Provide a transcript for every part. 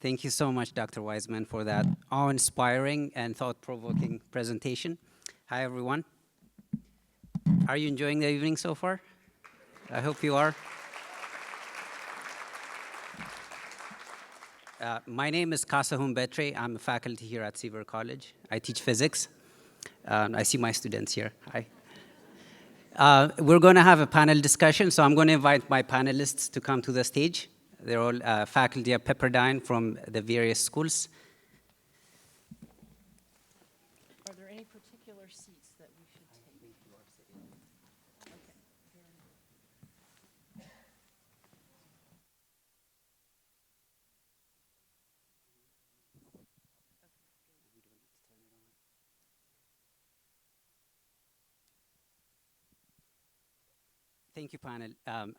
Thank you so much, Dr. Wiseman, for that awe-inspiring and thought-provoking presentation. Hi, everyone. Are you enjoying the evening so far? I hope you are. My name is Kassahun Betre. I'm a faculty here at Seaver College. I teach physics. I see my students here. Hi. We're going to have a panel discussion, so I'm going to invite my panelists to come to the stage. They're all faculty at Pepperdine from the various schools. Are there any particular seats that we should take? Okay. Thank you, panel.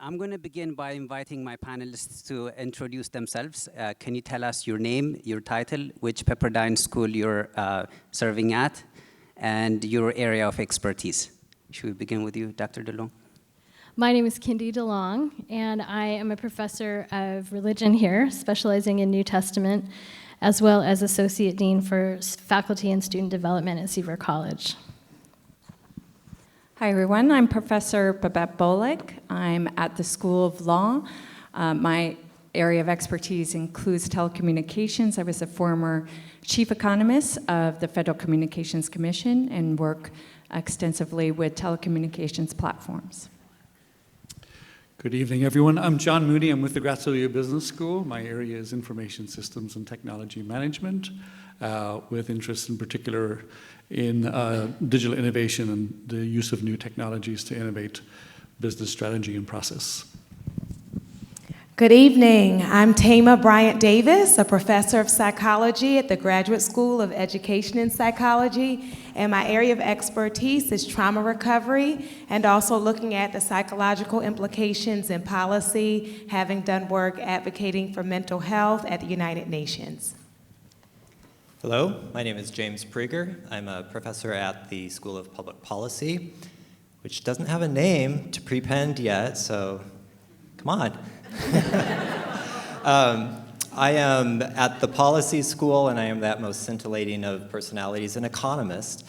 I'm going to begin by inviting my panelists to introduce themselves. Can you tell us your name, your title, which Pepperdine school you're serving at, and your area of expertise? Should we begin with you, Dr. DeLong? My name is Kindy De Long, and I am a professor of religion here, specializing in New Testament, as well as Associate Dean for Faculty and Student Development at Seaver College. Hi, everyone. I'm Professor Babette Boliek. I'm at the School of Law. My area of expertise includes telecommunications. I was a former chief economist of the Federal Communications Commission and work extensively with telecommunications platforms. Good evening, everyone. I'm John Mooney. I'm with the Graziadio Business School. My area is information systems and technology management, with interest in particular in digital innovation and the use of new technologies to innovate business strategy and process. Good evening. I'm Tama BryantDavis, a professor of psychology at the Graduate School of Education and Psychology, and my area of expertise is trauma recovery and also looking at the psychological implications in policy, having done work advocating for mental health at the United Nations. Hello, my name is James Prieger. I'm a professor at the School of Public Policy, which doesn't have a name to prepend yet, so come on. I am at the Policy School, and I am that most scintillating of personalities, an economist.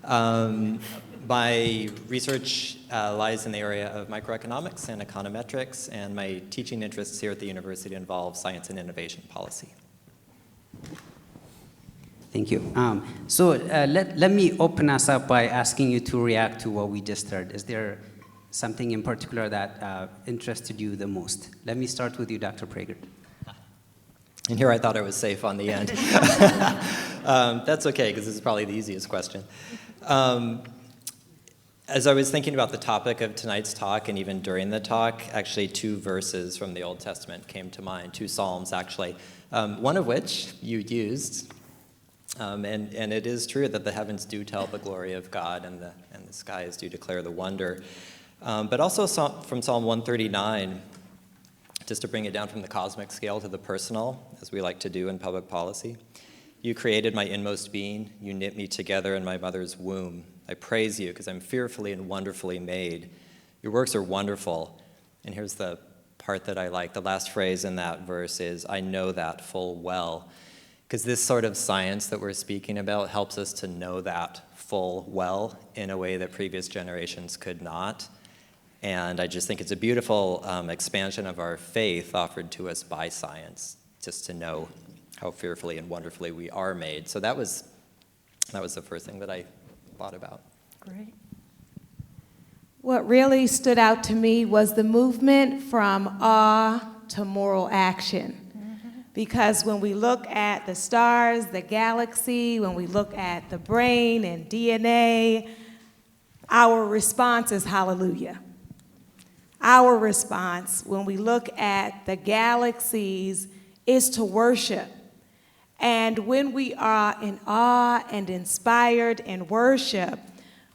My research lies in the area of microeconomics and econometrics, and my teaching interests here at the university involve science and innovation policy. Thank you. Let me open us up by asking you to react to what we just heard. Is there something in particular that interested you the most? Let me start with you, Dr. Prager. And here I thought I was safe on the end. That's okay, because this is probably the easiest question. As I was thinking about the topic of tonight's talk, and even during the talk, actually 2 verses from the Old Testament came to mind, 2 Psalms actually, one of which you used. And it is true that the heavens do tell the glory of God, and the skies do declare the wonder. But also from Psalm 139, just to bring it down from the cosmic scale to the personal, as we like to do in public policy. You created my inmost being. You knit me together in my mother's womb. I praise you because I'm fearfully and wonderfully made. Your works are wonderful. And here's the part that I like. The last phrase in that verse is, I know that full well. Because this sort of science that we're speaking about helps us to know that full well in a way that previous generations could not. And I just think it's a beautiful expansion of our faith offered to us by science, just to know how fearfully and wonderfully we are made. So that was the first thing that I thought about. Great. What really stood out to me was the movement from awe to moral action. Because when we look at the stars, the galaxy, when we look at the brain and DNA, our response is hallelujah. Our response when we look at the galaxies is to worship. And when we are in awe and inspired in worship,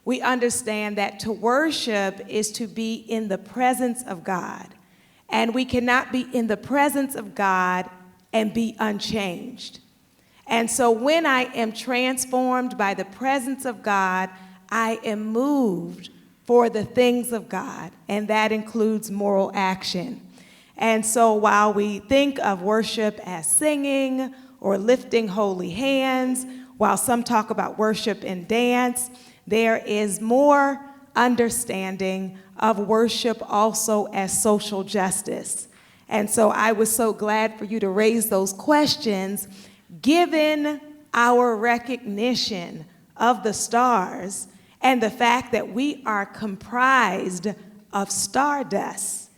we understand that to worship is to be in the presence of God. And we cannot be in the presence of God and be unchanged. And so when I am transformed by the presence of God, I am moved for the things of God, and that includes moral action. And so while we think of worship as singing or lifting holy hands, while some talk about worship and dance, there is more understanding of worship also as social justice. And so I was so glad for you to raise those questions, given our recognition of the stars and the fact that we are comprised of stardust.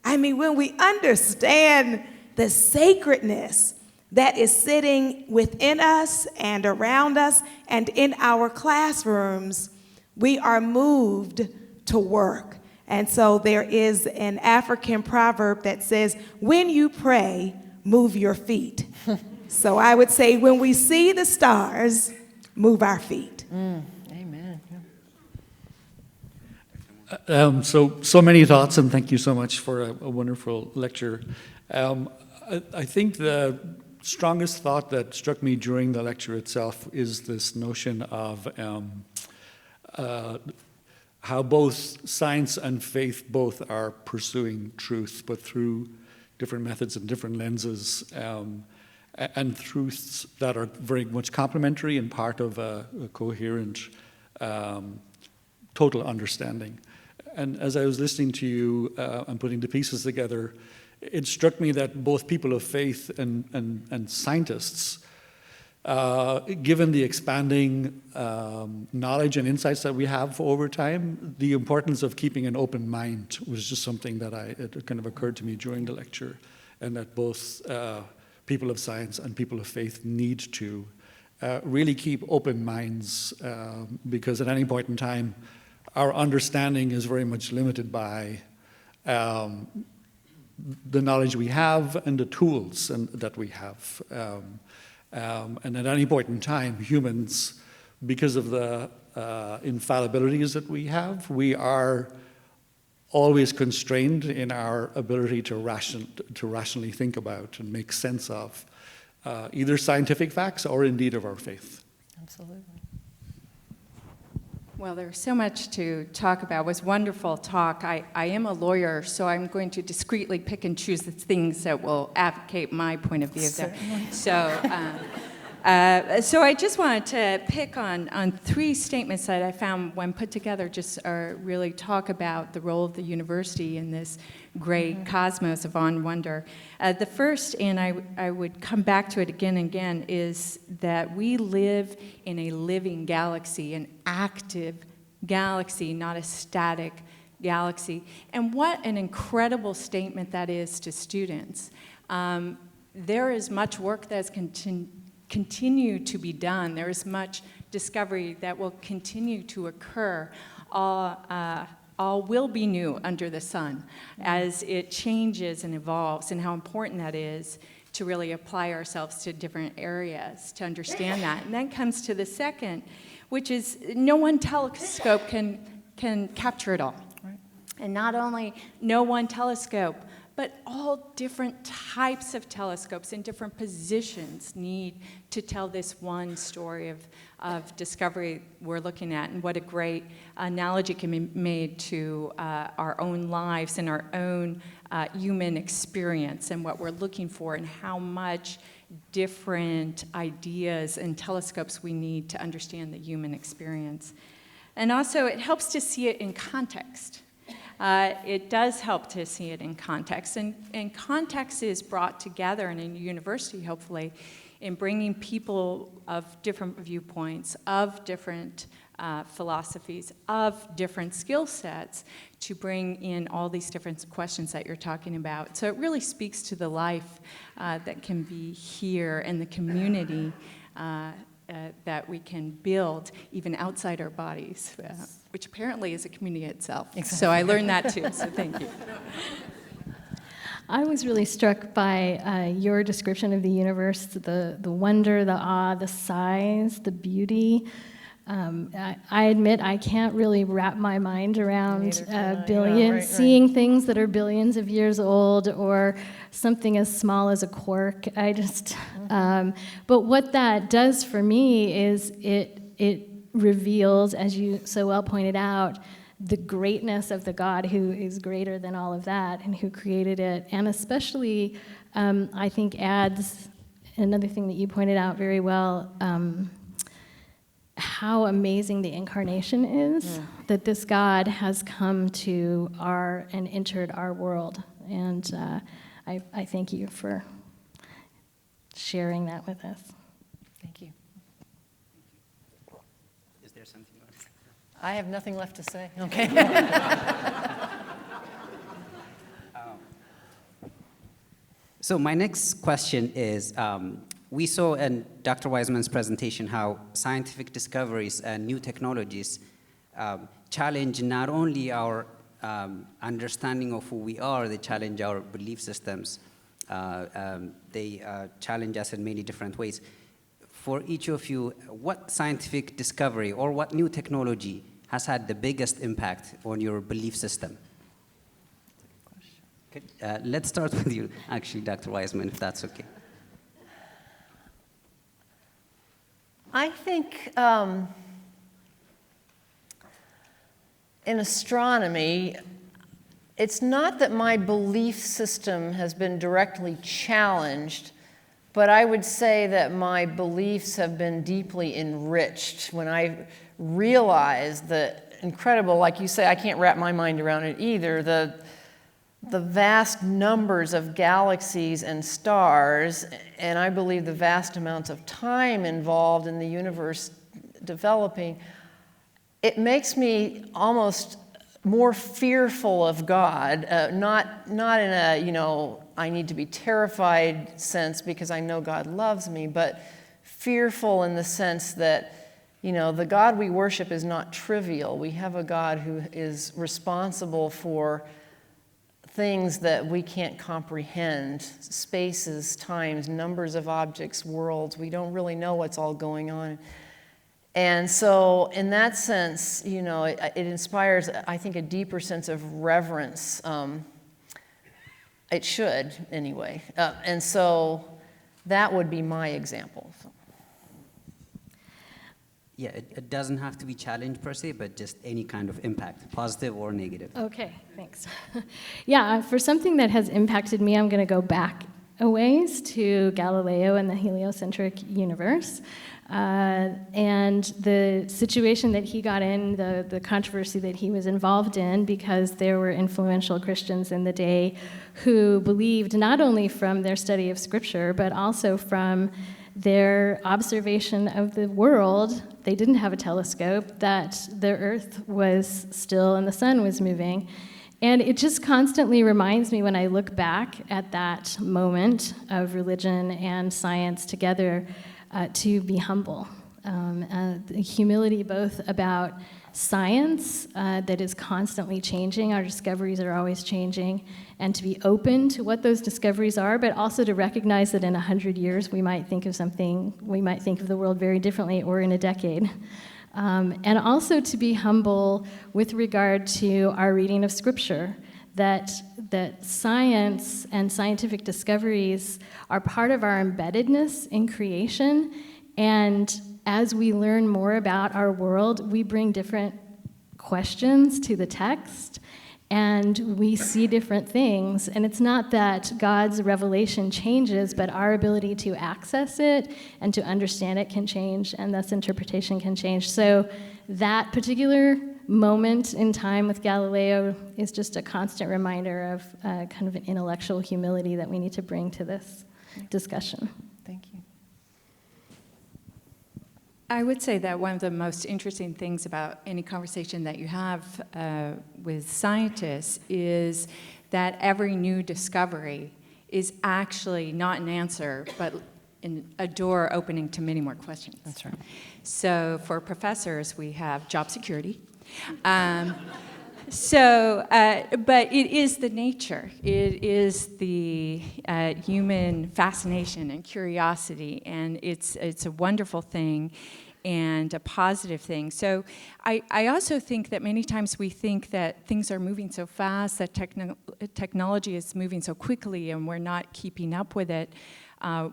I mean, when we understand the sacredness that is sitting within us and around us and in our classrooms, we are moved to work. And so there is an African proverb that says, when you pray, move your feet. So I would say when we see the stars, move our feet. Amen. So many thoughts, and thank you so much for a wonderful lecture. I think the strongest thought that struck me during the lecture itself is this notion of how both science and faith both are pursuing truth, but through different methods and different lenses, and truths that are very much complementary and part of a coherent, total understanding. And as I was listening to you and putting the pieces together, it struck me that both people of faith and scientists, given the expanding knowledge and insights that we have over time, the importance of keeping an open mind was just something that it kind of occurred to me during the lecture, and that both people of science and people of faith need to really keep open minds, because at any point in time, our understanding is very much limited by the knowledge we have and the tools that we have. And at any point in time, humans, because of the infallibilities that we have, we are always constrained in our ability to rationally think about and make sense of either scientific facts or indeed of our faith. Absolutely. Well, there's so much to talk about. It was a wonderful talk. I am a lawyer, so I'm going to discreetly pick and choose the things that will advocate my point of view. So I just wanted to pick on three statements that I found when put together just really talk about the role of the university in this great cosmos of awe and wonder. The first, and I would come back to it again and again, is that we live in a living galaxy, an active galaxy, not a static galaxy. And what an incredible statement that is to students. There is much work that has continue to be done. There is much discovery that will continue to occur. All will be new under the sun as it changes and evolves, and how important that is to really apply ourselves to different areas to understand that. And then comes to the second, which is no one telescope can capture it all. Right. And not only no one telescope, but all different types of telescopes in different positions need to tell this one story of discovery we're looking at. And what a great analogy can be made to our own lives and our own human experience and what we're looking for and how much different ideas and telescopes we need to understand the human experience. And also, it helps to see it in context. It does help to see it in context, and context is brought together in a university, hopefully, in bringing people of different viewpoints, of different philosophies, of different skill sets to bring in all these different questions that you're talking about. So it really speaks to the life that can be here and the community that we can build even outside our bodies, which apparently is a community itself. Exactly. So I learned that too, so thank you. I was really struck by your description of the universe, the wonder, the awe, the size, the beauty. I admit I can't really wrap my mind around Neither can I. billions, Yeah, right. seeing things that are billions of years old, or something as small as a quark. I just, but what that does for me is it reveals, as you so well pointed out, the greatness of the God who is greater than all of that and who created it, and especially, I think, adds another thing that you pointed out very well, how amazing the incarnation is, that this God has come to and entered our world. And I thank you for sharing that with us. Thank you. Is there something you want to say? I have nothing left to say. Okay. So my next question is, we saw in Dr. Wiseman's presentation how scientific discoveries and new technologies challenge not only our understanding of who we are, they challenge our belief systems. They challenge us in many different ways. For each of you, what scientific discovery or what new technology has had the biggest impact on your belief system? Let's start with you, actually, Dr. Wiseman, if that's okay. I think in astronomy, it's not that my belief system has been directly challenged, but I would say that my beliefs have been deeply enriched when I realized the incredible, like you say, I can't wrap my mind around it either, the vast numbers of galaxies and stars, and I believe the vast amounts of time involved in the universe developing, it makes me almost more fearful of God, not in a, I need to be terrified sense because I know God loves me, but fearful in the sense that, the God we worship is not trivial. We have a God who is responsible for things that we can't comprehend, spaces, times, numbers of objects, worlds. We don't really know what's all going on. And so in that sense, it inspires, I think, a deeper sense of reverence. It should, anyway. And so that would be my example. Yeah, it doesn't have to be challenge per se, but just any kind of impact, positive or negative. Okay, thanks. Yeah, for something that has impacted me, I'm going to go back a ways to Galileo and the heliocentric universe. And the situation that he got in, the controversy that he was involved in, because there were influential Christians in the day who believed not only from their study of Scripture, but also from their observation of the world. They didn't have a telescope, that the Earth was still and the sun was moving. And it just constantly reminds me when I look back at that moment of religion and science together to be humble. The humility both about science that is constantly changing, our discoveries are always changing, and to be open to what those discoveries are, but also to recognize that in 100 years we might think of the world very differently, or in a decade. And also to be humble with regard to our reading of Scripture, that science and scientific discoveries are part of our embeddedness in creation, and as we learn more about our world, we bring different questions to the text, and we see different things. And it's not that God's revelation changes, but our ability to access it and to understand it can change, and thus interpretation can change. So that particular moment in time with Galileo is just a constant reminder of kind of an intellectual humility that we need to bring to this discussion. Thank you. I would say that one of the most interesting things about any conversation that you have with scientists is that every new discovery is actually not an answer, but a door opening to many more questions. That's right. So for professors, we have job security. But it is the nature. It is the human fascination and curiosity, and it's a wonderful thing and a positive thing. So I also think that many times we think that things are moving so fast, that technology is moving so quickly, and we're not keeping up with it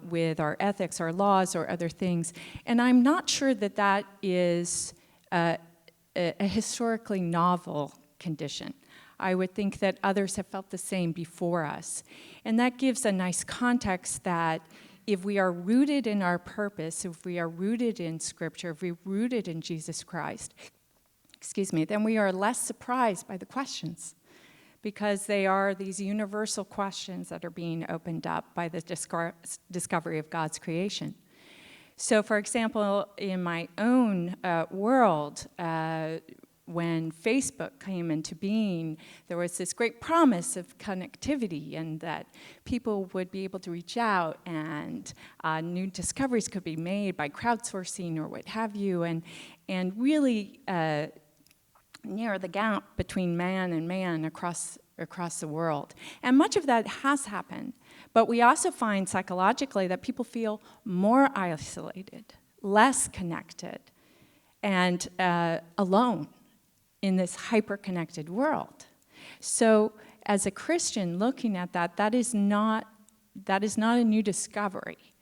with our ethics, our laws, or other things. And I'm not sure that that is a historically novel condition. I would think that others have felt the same before us. And that gives a nice context that if we are rooted in our purpose, if we are rooted in Scripture, if we're rooted in Jesus Christ, then we are less surprised by the questions, because they are these universal questions that are being opened up by the discovery of God's creation. So, for example, in my own world, when Facebook came into being, there was this great promise of connectivity and that people would be able to reach out and new discoveries could be made by crowdsourcing or what have you, and really narrow the gap between man and man across the world. And much of that has happened, but we also find psychologically that people feel more isolated, less connected, and alone in this hyper-connected world. So as a Christian looking at that, that is not a new discovery,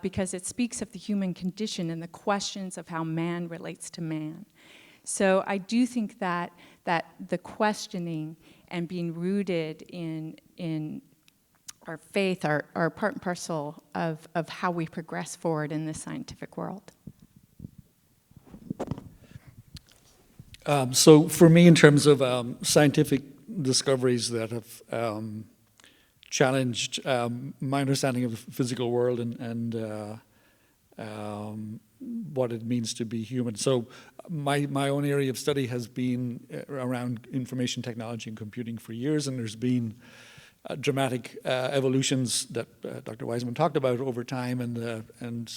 because it speaks of the human condition and the questions of how man relates to man. So I do think that the questioning and being rooted in our faith are part and parcel of how we progress forward in this scientific world. So for me, in terms of scientific discoveries that have challenged my understanding of the physical world and what it means to be human. So my own area of study has been around information technology and computing for years, and there's been dramatic evolutions that Dr. Wiseman talked about over time, and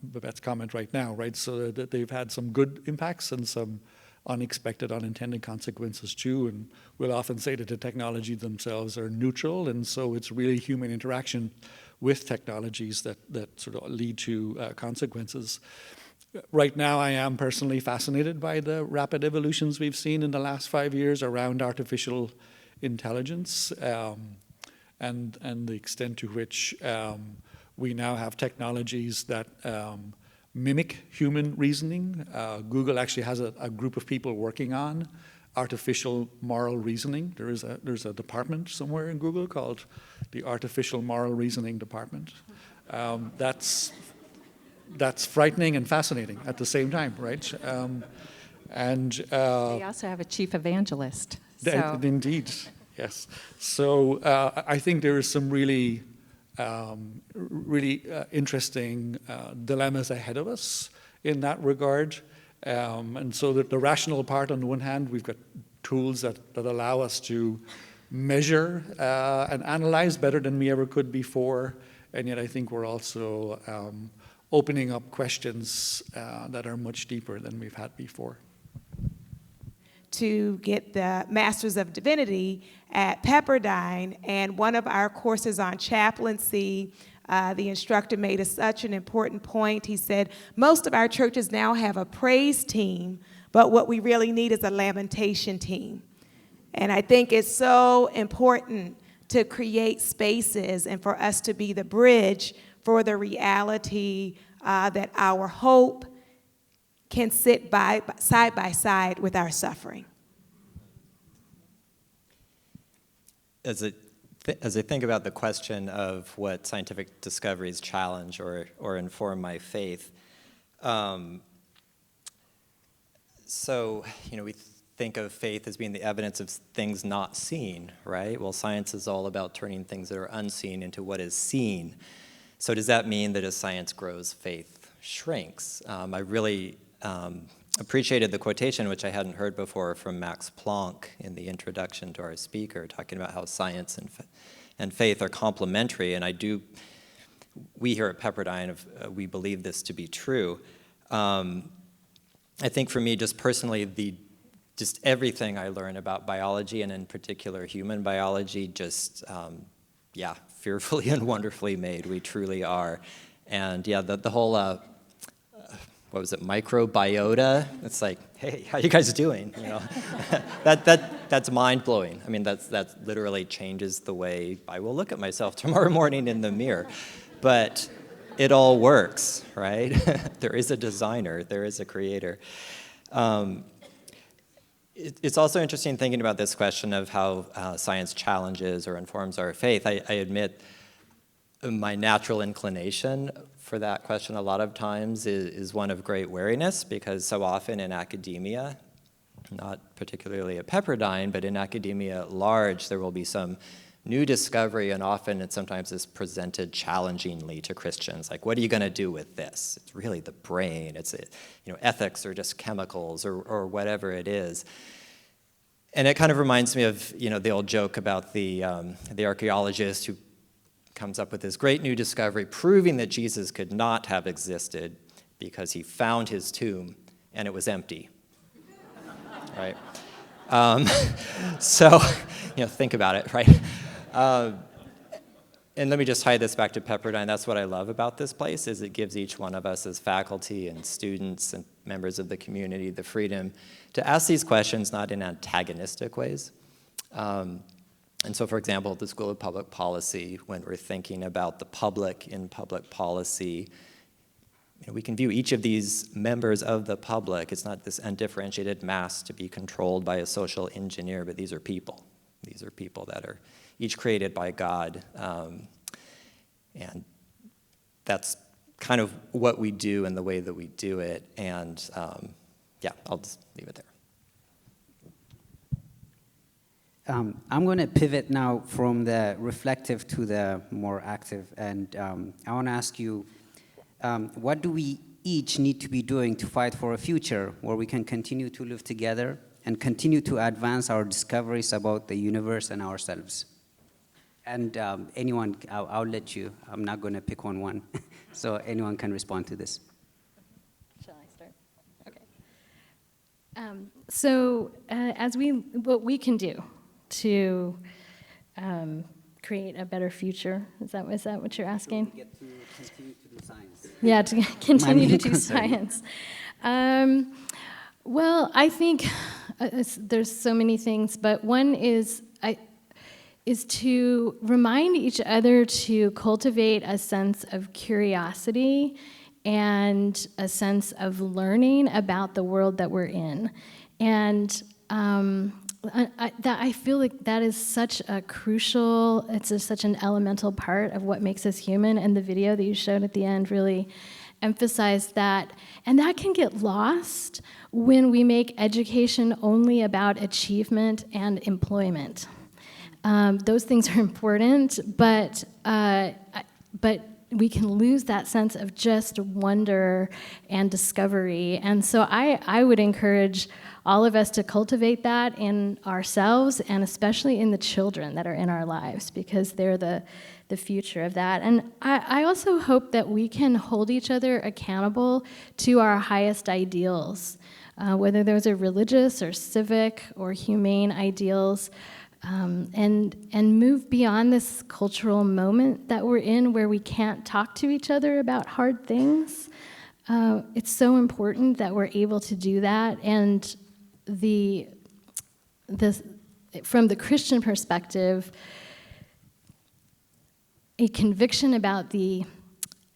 Babette's comment right now, right? So that they've had some good impacts and some unexpected, unintended consequences too, and we'll often say that the technology themselves are neutral, and so it's really human interaction with technologies that sort of lead to consequences. Right now, I am personally fascinated by the rapid evolutions we've seen in the last 5 years around artificial intelligence, and the extent to which we now have technologies that mimic human reasoning. Google actually has a group of people working on artificial moral reasoning. There's a department somewhere in Google called the Artificial Moral Reasoning Department. That's frightening and fascinating at the same time, right? They also have a chief evangelist. So. Indeed, yes. So I think there is some really interesting dilemmas ahead of us in that regard. And so the rational part, on the one hand, we've got tools that allow us to measure and analyze better than we ever could before. And yet I think we're also opening up questions that are much deeper than we've had before. To get the Masters of Divinity at Pepperdine, and one of our courses on chaplaincy, the instructor made such an important point. He said, most of our churches now have a praise team, but what we really need is a lamentation team. And I think it's so important to create spaces and for us to be the bridge for the reality that our hope can sit side by side with our suffering. As I think about the question of what scientific discoveries challenge or inform my faith, so we think of faith as being the evidence of things not seen, right? Well, science is all about turning things that are unseen into what is seen. So does that mean that as science grows, faith shrinks? I really appreciated the quotation, which I hadn't heard before, from Max Planck in the introduction to our speaker, talking about how science and faith are complementary. And we here at Pepperdine, we believe this to be true. I think for me, just personally, just everything I learn about biology, and in particular human biology, just, fearfully and wonderfully made. We truly are. And yeah, the whole, what was it, microbiota? It's like, hey, how you guys doing? That's mind-blowing. I mean, that literally changes the way I will look at myself tomorrow morning in the mirror. But it all works, right? There is a designer, there is a creator. It's also interesting thinking about this question of how science challenges or informs our faith. I admit my natural inclination for that question a lot of times is one of great wariness, because so often in academia, not particularly at Pepperdine, but in academia at large, there will be some new discovery, and often it sometimes is presented challengingly to Christians. Like, what are you going to do with this? It's really the brain. It's ethics or just chemicals or whatever it is. And it kind of reminds me of the old joke about the archaeologist who comes up with this great new discovery proving that Jesus could not have existed because he found his tomb and it was empty. Right? So, think about it, right? And let me just tie this back to Pepperdine. That's what I love about this place, is it gives each one of us as faculty and students and members of the community the freedom to ask these questions, not in antagonistic ways. And so, for example, at the School of Public Policy, when we're thinking about the public in public policy, we can view each of these members of the public. It's not this undifferentiated mass to be controlled by a social engineer, but these are people. These are people that are each created by God. And that's kind of what we do and the way that we do it. And I'll just leave it there. I'm going to pivot now from the reflective to the more active. And I want to ask you, what do we each need to be doing to fight for a future where we can continue to live together and continue to advance our discoveries about the universe and ourselves? And anyone, I'll let you. I'm not going to pick on one. So anyone can respond to this. Shall I start? Okay. What we can do to create a better future, is that what you're asking? To get to continue to do science. Yeah, to continue to do science. Well, I think there's so many things, but one is to remind each other to cultivate a sense of curiosity and a sense of learning about the world that we're in. And I feel like that is such a crucial, such an elemental part of what makes us human, and the video that you showed at the end really emphasized that. And that can get lost when we make education only about achievement and employment. Those things are important, but we can lose that sense of just wonder and discovery. And so I would encourage all of us to cultivate that in ourselves, and especially in the children that are in our lives, because they're the future of that. And I also hope that we can hold each other accountable to our highest ideals, whether those are religious or civic or humane ideals, and move beyond this cultural moment that we're in where we can't talk to each other about hard things. It's so important that we're able to do that, and from the Christian perspective, a conviction about the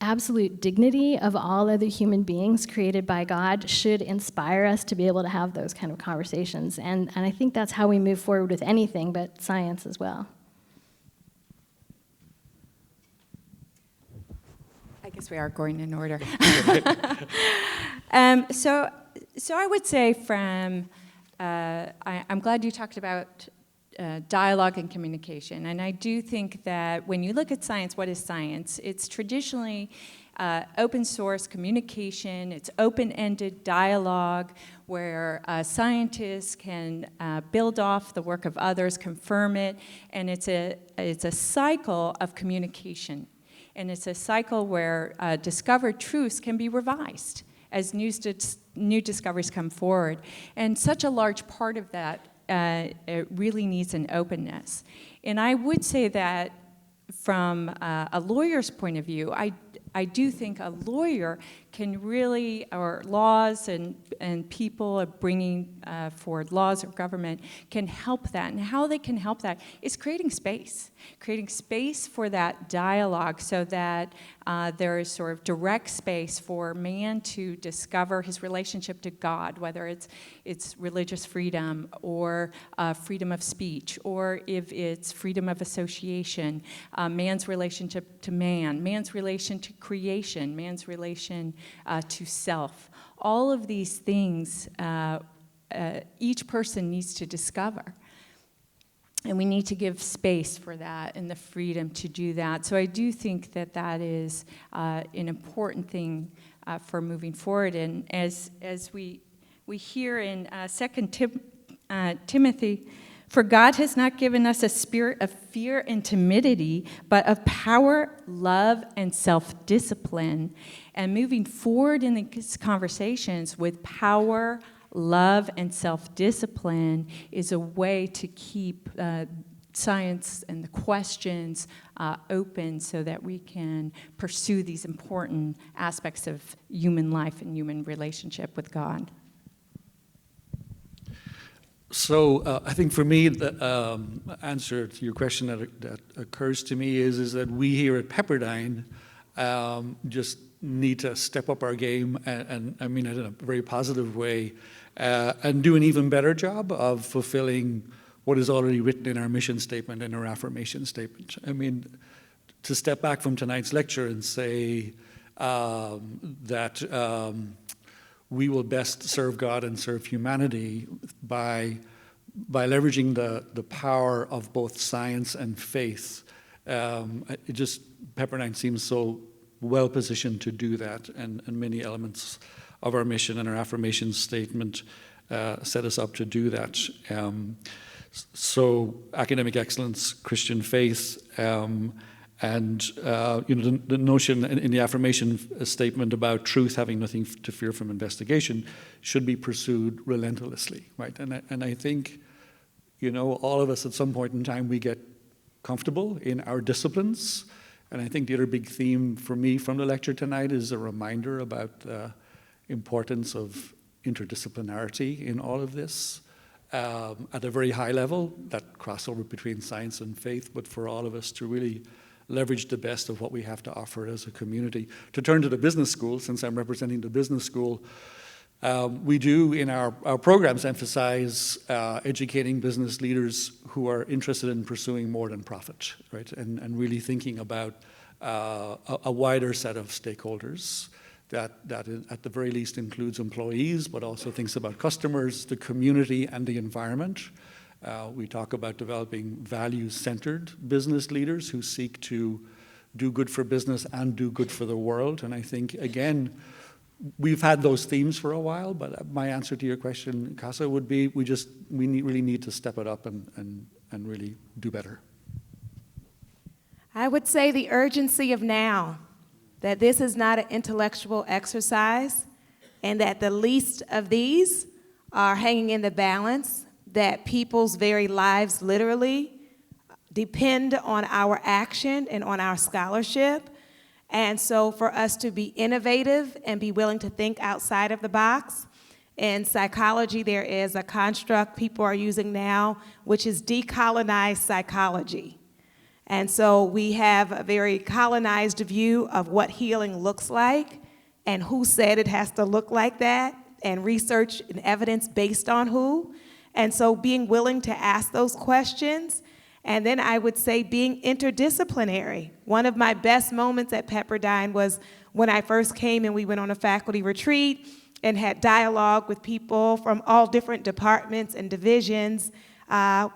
absolute dignity of all other human beings created by God should inspire us to be able to have those kind of conversations. And I think that's how we move forward with anything, but science as well. I guess we are going in order. So I would say I'm glad you talked about dialogue and communication. And I do think that when you look at science, what is science? It's traditionally open source communication. It's open-ended dialogue where scientists can build off the work of others, confirm it, and it's a cycle of communication. And it's a cycle where discovered truths can be revised as new discoveries come forward. And such a large part of that it really needs an openness. And I would say that from a lawyer's point of view, I do think a lawyer can really, or laws and people are bringing forward laws or government can help that. And how they can help that is creating space for that dialogue so that There is sort of direct space for man to discover his relationship to God, whether it's religious freedom or freedom of speech, or if it's freedom of association, man's relationship to man, man's relation to creation, man's relation to self. All of these things each person needs to discover. And we need to give space for that and the freedom to do that. So I do think that that is an important thing for moving forward. And as we hear in 2 Timothy, for God has not given us a spirit of fear and timidity, but of power, love, and self-discipline. And moving forward in these conversations with power, love, and self-discipline is a way to keep science and the questions open so that we can pursue these important aspects of human life and human relationship with God. So I think for me, the answer to your question that occurs to me is that we here at Pepperdine just need to step up our game, and I mean it in a very positive way, and do an even better job of fulfilling what is already written in our mission statement and our affirmation statement. I mean, to step back from tonight's lecture and say that we will best serve God and serve humanity by leveraging the power of both science and faith. Pepperdine seems so well positioned to do that, and many elements of our mission and our affirmation statement set us up to do that. So academic excellence, Christian faith, and the notion in the affirmation statement about truth having nothing to fear from investigation should be pursued relentlessly, right? And I think, all of us at some point in time we get comfortable in our disciplines. And I think the other big theme for me from the lecture tonight is a reminder about the importance of interdisciplinarity in all of this. At a very high level, that crossover between science and faith, but for all of us to really leverage the best of what we have to offer as a community. To turn to the business school, since I'm representing the business school, we do in our programs emphasize educating business leaders who are interested in pursuing more than profit, right? And really thinking about a wider set of stakeholders that at the very least includes employees, but also thinks about customers, the community, and the environment. We talk about developing values-centered business leaders who seek to do good for business and do good for the world. And I think, again, we've had those themes for a while, but my answer to your question, Kassa, would be we really need to step it up and really do better. I would say the urgency of now, that this is not an intellectual exercise, and that the least of these are hanging in the balance, that people's very lives literally depend on our action and on our scholarship. And so for us to be innovative and be willing to think outside of the box. In psychology, there is a construct people are using now, which is decolonized psychology. And so we have a very colonized view of what healing looks like and who said it has to look like that, and research and evidence based on who. And so being willing to ask those questions. And then I would say being interdisciplinary. One of my best moments at Pepperdine was when I first came and we went on a faculty retreat and had dialogue with people from all different departments and divisions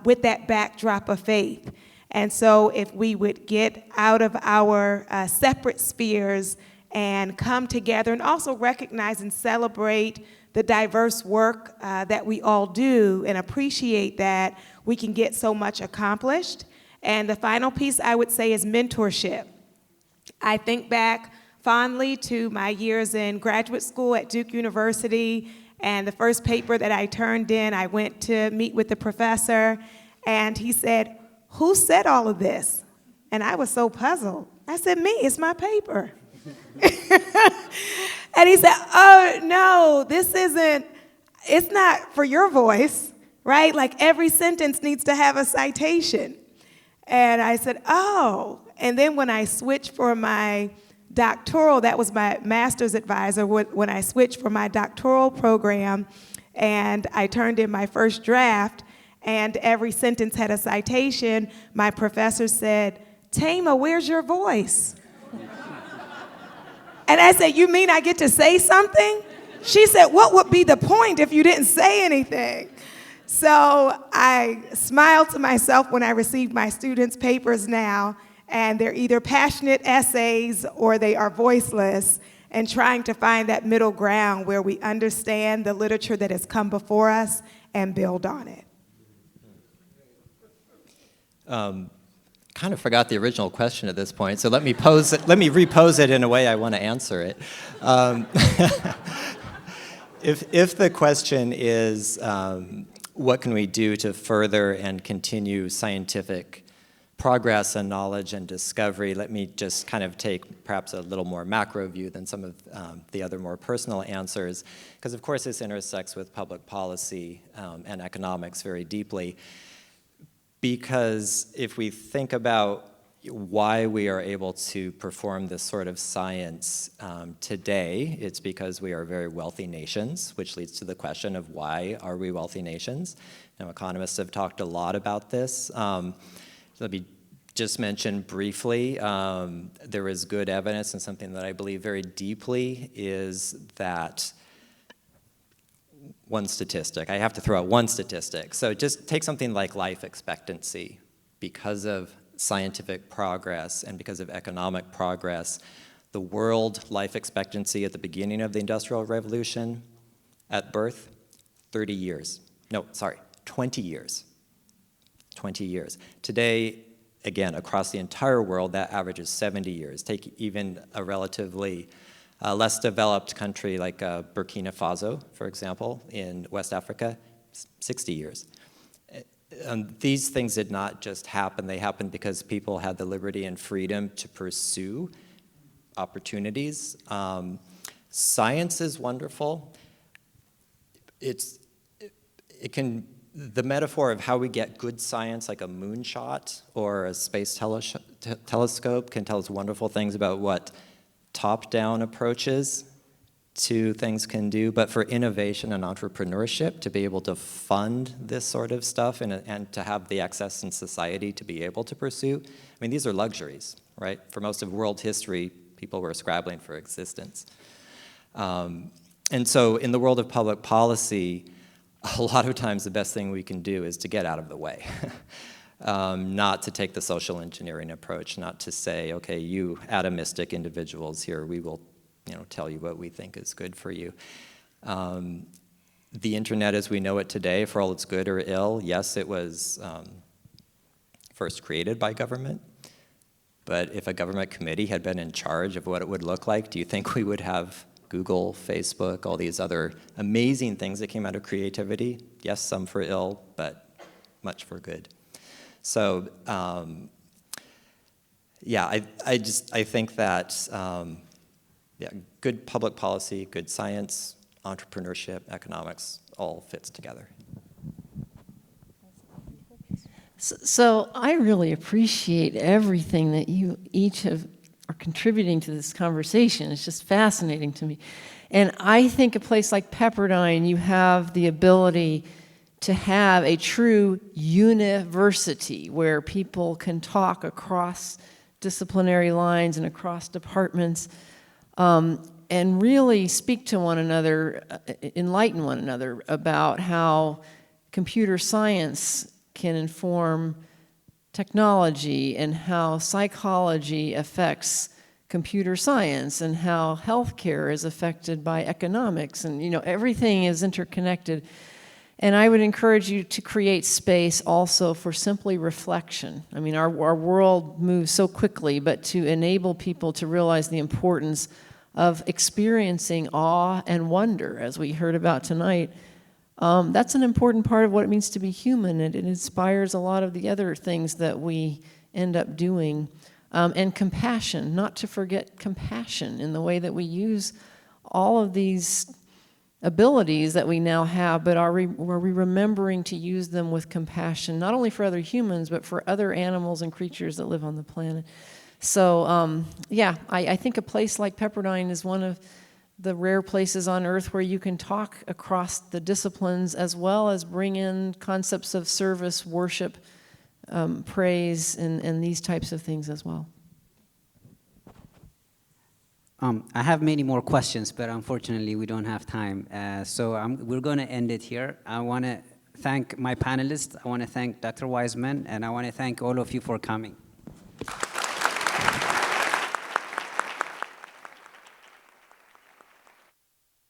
with that backdrop of faith. And so if we would get out of our separate spheres and come together and also recognize and celebrate the diverse work that we all do and appreciate that, we can get so much accomplished. And the final piece I would say is mentorship. I think back fondly to my years in graduate school at Duke University, and the first paper that I turned in, I went to meet with the professor, and he said, "Who said all of this?" And I was so puzzled. I said, "Me, it's my paper." And he said, "Oh, no, it's not for your voice, right? Like every sentence needs to have a citation." And I said, "Oh." And then when I switched for my doctoral, that was my master's advisor when I switched for my doctoral program, and I turned in my first draft, and every sentence had a citation. My professor said, "Tama, where's your voice?" And I said, "You mean I get to say something?" She said, "What would be the point if you didn't say anything?" So I smile to myself when I receive my students' papers now, and they're either passionate essays or they are voiceless, and trying to find that middle ground where we understand the literature that has come before us and build on it. Kind of forgot the original question at this point, so let me repose it in a way I want to answer it. If the question is, what can we do to further and continue scientific progress and knowledge and discovery, let me just kind of take perhaps a little more macro view than some of the other more personal answers, because of course this intersects with public policy and economics very deeply. Because if we think about why we are able to perform this sort of science today, it's because we are very wealthy nations, which leads to the question of why are we wealthy nations? Now, economists have talked a lot about this. Let me just mention briefly, there is good evidence, and something that I believe very deeply is that one statistic, I have to throw out one statistic. So just take something like life expectancy. Because of scientific progress and because of economic progress, the world life expectancy at the beginning of the Industrial Revolution at birth, 30 years. No, sorry, 20 years. 20 years. Today, again, across the entire world, that average is 70 years. Take even a relatively less developed country like Burkina Faso, for example, in West Africa, 60 years. These things did not just happen. They happened because people had the liberty and freedom to pursue opportunities. Science is wonderful. The metaphor of how we get good science, like a moonshot or a space telescope, can tell us wonderful things about what top-down approaches to things can do, but for innovation and entrepreneurship, to be able to fund this sort of stuff and to have the access in society to be able to pursue, I mean, these are luxuries, right? For most of world history, people were scrabbling for existence. And so in the world of public policy, a lot of times the best thing we can do is to get out of the way. Not to take the social engineering approach, not to say, okay, you atomistic individuals here, we will tell you what we think is good for you. The internet as we know it today, for all its good or ill, yes, it was first created by government, but if a government committee had been in charge of what it would look like, do you think we would have Google, Facebook, all these other amazing things that came out of creativity? Yes, some for ill, but much for good. So, yeah, I think that good public policy, good science, entrepreneurship, economics, all fits together. So I really appreciate everything that you each are contributing to this conversation. It's just fascinating to me. And I think a place like Pepperdine, you have the ability to have a true university where people can talk across disciplinary lines and across departments, and really speak to one another, enlighten one another about how computer science can inform technology and how psychology affects computer science and how healthcare is affected by economics, and everything is interconnected. And I would encourage you to create space also for simply reflection. I mean, our world moves so quickly, but to enable people to realize the importance of experiencing awe and wonder, as we heard about tonight, that's an important part of what it means to be human. It inspires a lot of the other things that we end up doing. And compassion, not to forget compassion in the way that we use all of these abilities that we now have, but are we remembering to use them with compassion, not only for other humans, but for other animals and creatures that live on the planet? So yeah, I think a place like Pepperdine is one of the rare places on earth where you can talk across the disciplines as well as bring in concepts of service, worship, praise, and these types of things as well. I have many more questions, but unfortunately we don't have time. So we're going to end it here. I want to thank my panelists. I want to thank Dr. Wiseman, and I want to thank all of you for coming.